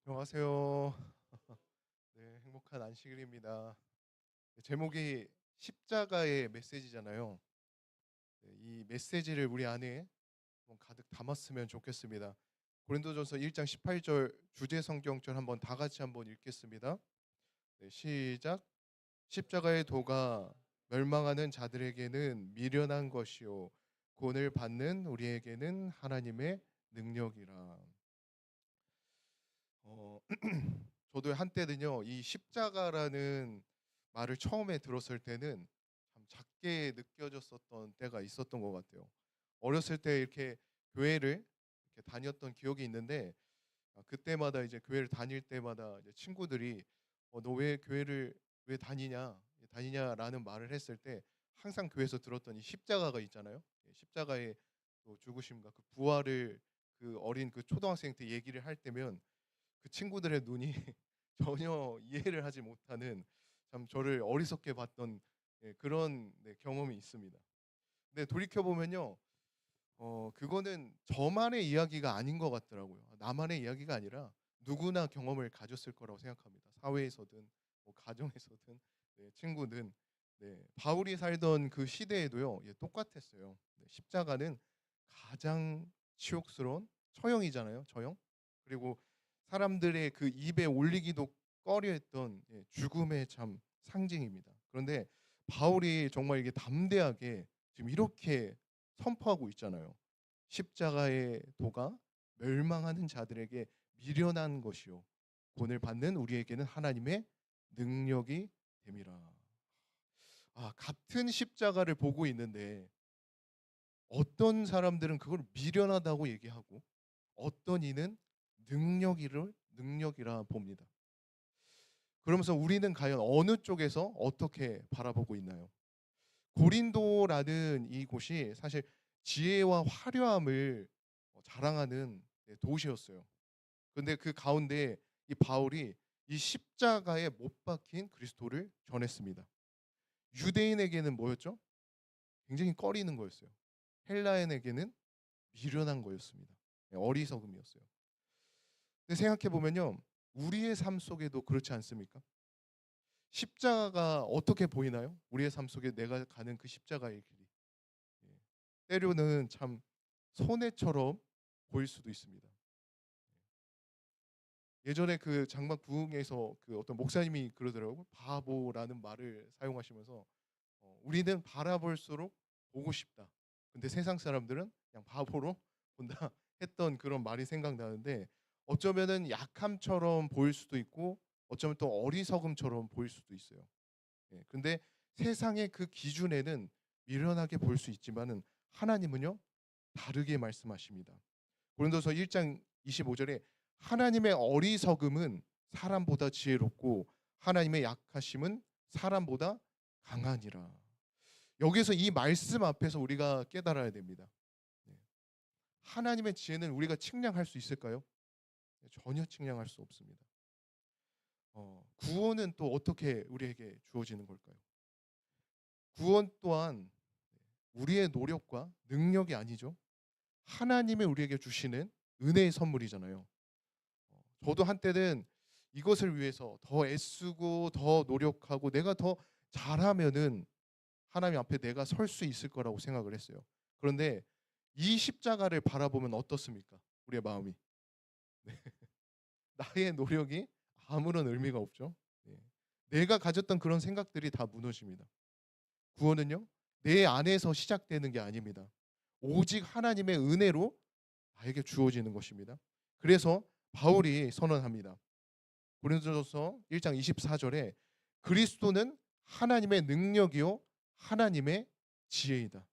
안녕하세요. 네, 행복한 안식일입니다. 네, 제목이 십자가의 메시지잖아요. 네, 이 메시지를 우리 안에 한번 가득 담았으면 좋겠습니다. 고린도전서 1장 18절 주제 성경절 한번 다 같이 한번 읽겠습니다. 네, 시작. 십자가의 도가 멸망하는 자들에게는 미련한 것이요 구원을 받는 우리에게는 하나님의 능력이라. 어, 저도 한때는요, 이 십자가라는 말을 처음에 들었을 때는 참 작게 느껴졌었던 때가 있었던 것 같아요. 어렸을 때 이렇게 교회를 이렇게 다녔던 기억이 있는데, 그때마다 이제 교회를 다닐 때마다 이제 친구들이 너 왜 교회를 왜 다니냐라는 말을 했을 때 항상 교회에서 들었던 이 십자가가 있잖아요. 예, 십자가의 또 죽으심과 그 부활을 그 어린 그 초등학생 때 얘기를 할 때면 그 친구들의 눈이 전혀 이해를 하지 못하는 참 저를 어리석게 봤던 그런 경험이 있습니다. 근데 돌이켜 보면요. 그거는 저만의 이야기가 아닌 것 같더라고요. 나만의 이야기가 아니라 누구나 경험을 가졌을 거라고 생각합니다. 사회에서든 뭐 가정에서든 친구든 바울이 살던 그 시대에도요. 예, 똑같았어요. 십자가는 가장 치욕스러운 처형이잖아요. 처형. 그리고 사람들의 그 입에 올리기도 꺼려했던 죽음의 참 상징입니다. 그런데 바울이 정말 이게 담대하게 지금 이렇게 선포하고 있잖아요. 십자가의 도가 멸망하는 자들에게 미련한 것이요 구원을 받는 우리에게는 하나님의 능력이 됨이라. 같은 십자가를 보고 있는데 어떤 사람들은 그걸 미련하다고 얘기하고 어떤 이는 능력이라 봅니다. 그러면서 우리는 과연 어느 쪽에서 어떻게 바라보고 있나요? 고린도라는 이곳이 사실 지혜와 화려함을 자랑하는 도시였어요. 그런데 그 가운데 이 바울이 이 십자가에 못 박힌 그리스도를 전했습니다. 유대인에게는 뭐였죠? 굉장히 꺼리는 거였어요. 헬라인에게는 미련한 거였습니다. 어리석음이었어요. 근데 생각해 보면요. 우리의 삶 속에도 그렇지 않습니까? 십자가가 어떻게 보이나요? 우리의 삶 속에 내가 가는 그 십자가의 길이. 예. 때로는 참 손해처럼 보일 수도 있습니다. 예전에 그 장막 부흥에서 그 어떤 목사님이 그러더라고요. 바보라는 말을 사용하시면서 우리는 바라볼수록 보고 싶다. 근데 세상 사람들은 그냥 바보로 본다 했던 그런 말이 생각나는데 어쩌면은 약함처럼 보일 수도 있고 어쩌면 또 어리석음처럼 보일 수도 있어요. 예. 근데 세상의 그 기준에는 미련하게 볼 수 있지만은 하나님은요 다르게 말씀하십니다. 고린도서 1장 25절에 하나님의 어리석음은 사람보다 지혜롭고 하나님의 약하심은 사람보다 강하니라. 여기서 이 말씀 앞에서 우리가 깨달아야 됩니다. 네. 하나님의 지혜는 우리가 측량할 수 있을까요? 네, 전혀 측량할 수 없습니다. 구원은 또 어떻게 우리에게 주어지는 걸까요? 구원 또한 우리의 노력과 능력이 아니죠. 하나님의 우리에게 주시는 은혜의 선물이잖아요. 저도 한때는 이것을 위해서 더 애쓰고 더 노력하고 내가 더 잘하면은 하나님 앞에 내가 설 수 있을 거라고 생각을 했어요. 그런데 이 십자가를 바라보면 어떻습니까? 우리의 마음이. 네. 나의 노력이 아무런 의미가 없죠. 네. 내가 가졌던 그런 생각들이 다 무너집니다. 구원은요, 내 안에서 시작되는 게 아닙니다. 오직 하나님의 은혜로 나에게 주어지는 것입니다. 그래서 바울이 선언합니다. 고린도전서 1장 24절에 그리스도는 하나님의 능력이요 하나님의 지혜이다.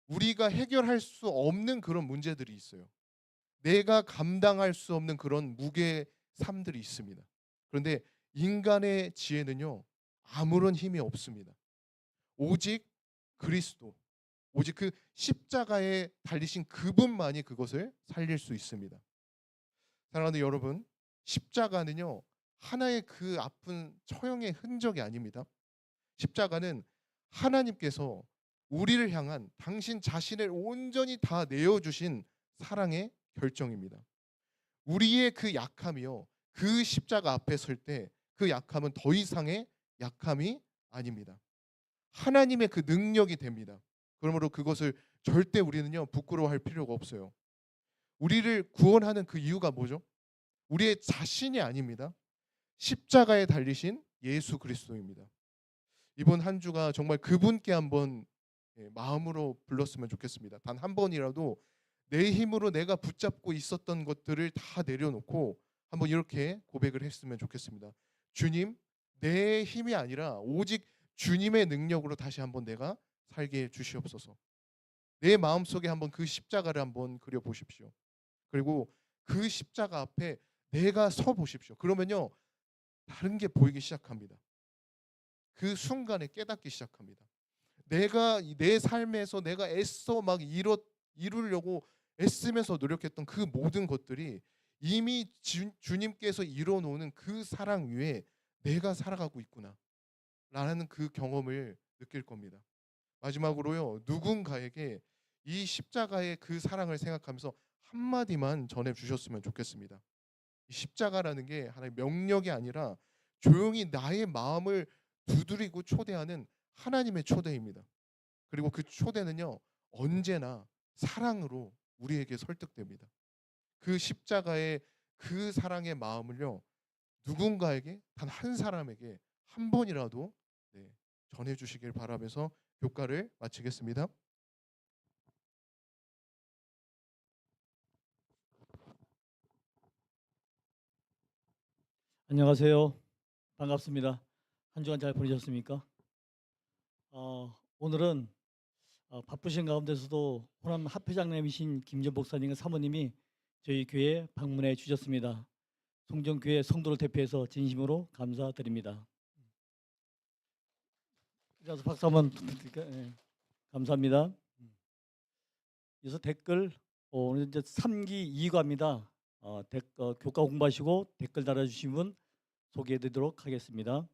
우리가 해결할 수 없는 그런 문제들이 있어요. 내가 감당할 수 없는 그런 무게 삶들이 있습니다. 그런데 인간의 지혜는요 아무런 힘이 없습니다. 오직 그리스도, 오직 그 십자가에 달리신 그분만이 그것을 살릴 수 있습니다. 사랑하는 여러분, 십자가는요 하나의 그 아픈 처형의 흔적이 아닙니다. 십자가는 하나님께서 우리를 향한 당신 자신을 온전히 다 내어주신 사랑의 결정입니다. 우리의 그 약함이요. 그 십자가 앞에 설 때 그 약함은 더 이상의 약함이 아닙니다. 하나님의 그 능력이 됩니다. 그러므로 그것을 절대 우리는요 부끄러워할 필요가 없어요. 우리를 구원하는 그 이유가 뭐죠? 우리의 자신이 아닙니다. 십자가에 달리신 예수 그리스도입니다. 이번 한 주가 정말 그분께 한번 마음으로 불렀으면 좋겠습니다. 단 한 번이라도 내 힘으로 내가 붙잡고 있었던 것들을 다 내려놓고 한번 이렇게 고백을 했으면 좋겠습니다. 주님, 내 힘이 아니라 오직 주님의 능력으로 다시 한번 내가 살게 해 주시옵소서. 내 마음속에 한번 그 십자가를 한번 그려 보십시오. 그리고 그 십자가 앞에 내가 서 보십시오. 그러면요. 다른 게 보이기 시작합니다. 그 순간에 깨닫기 시작합니다. 내가 내 삶에서 내가 애써 막 이루려고 애쓰면서 노력했던 그 모든 것들이 이미 주님께서 이뤄 놓은 그 사랑 위에 내가 살아가고 있구나 라는 그 경험을 느낄 겁니다. 마지막으로요. 누군가에게 이 십자가의 그 사랑을 생각하면서 한마디만 전해 주셨으면 좋겠습니다. 이 십자가라는 게 하나의 명령이 아니라 조용히 나의 마음을 두드리고 초대하는 하나님의 초대입니다. 그리고 그 초대는요. 언제나 사랑으로 우리에게 설득됩니다. 그 십자가의 그 사랑의 마음을요. 누군가에게 단 한 사람에게 한 번이라도 전해 주시길 바라면서 교과를 마치겠습니다. 안녕하세요. 반갑습니다. 한 주간 잘 보내셨습니까? 오늘은 바쁘신 가운데서도 호남 합회장님이신 김전 목사님과 사모님이 저희 교회에 방문해 주셨습니다. 송정교회 성도를 대표해서 진심으로 감사드립니다. 그래서 박수 한번 드릴까요? 예, 감사합니다. 그래서 댓글 오늘 이제 3기 2과입니다. 교과 공부하시고 댓글 달아주신 분 소개해드리도록 하겠습니다.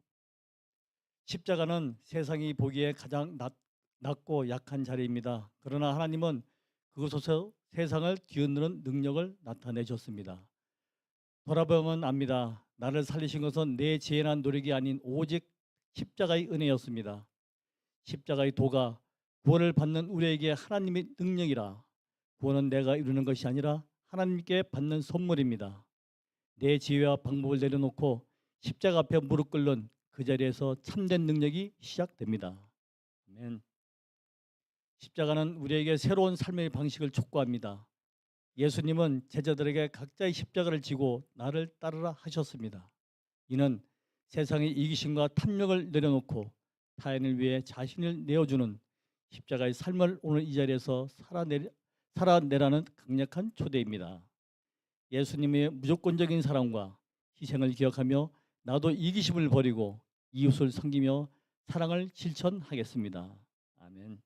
십자가는 세상이 보기에 가장 낮고 약한 자리입니다. 그러나 하나님은 그곳에서 세상을 뒤흔드는 능력을 나타내셨습니다. 돌아보면 압니다. 나를 살리신 것은 내 지혜나 노력이 아닌 오직 십자가의 은혜였습니다. 십자가의 도가 구원을 받는 우리에게 하나님의 능력이라. 구원은 내가 이루는 것이 아니라 하나님께 받는 선물입니다. 내 지혜와 방법을 내려놓고 십자가 앞에 무릎 꿇는 그 자리에서 참된 능력이 시작됩니다. 아멘. 십자가는 우리에게 새로운 삶의 방식을 촉구합니다. 예수님은 제자들에게 각자의 십자가를 지고 나를 따르라 하셨습니다. 이는 세상의 이기심과 탐욕을 내려놓고 타인을 위해 자신을 내어주는 십자가의 삶을 오늘 이 자리에서 살아내라는 강력한 초대입니다. 예수님의 무조건적인 사랑과 희생을 기억하며 나도 이기심을 버리고 이웃을 섬기며 사랑을 실천하겠습니다. 아멘.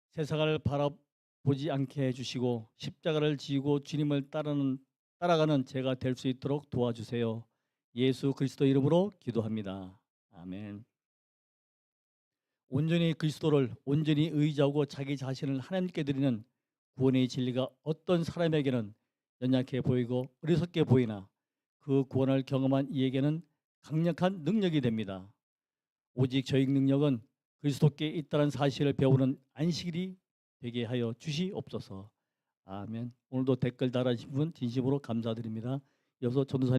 세상을 바라보지 않게 해주시고 십자가를 지고 주님을 따라가는 제가 될 수 있도록 도와주세요. 예수 그리스도 이름으로 기도합니다. 아멘. 온전히 그리스도를 온전히 의지하고 자기 자신을 하나님께 드리는 구원의 진리가 어떤 사람에게는 연약해 보이고 어리석게 보이나 그 구원을 경험한 이에게는 강력한 능력이 됩니다. 오직 저희 능력은 그리스도께 있다는 사실을 배우는 안식일이 되게 하여 주시옵소서. 아멘. 오늘도 댓글 달아주신 분 진심으로 감사드립니다. 이어서 전도사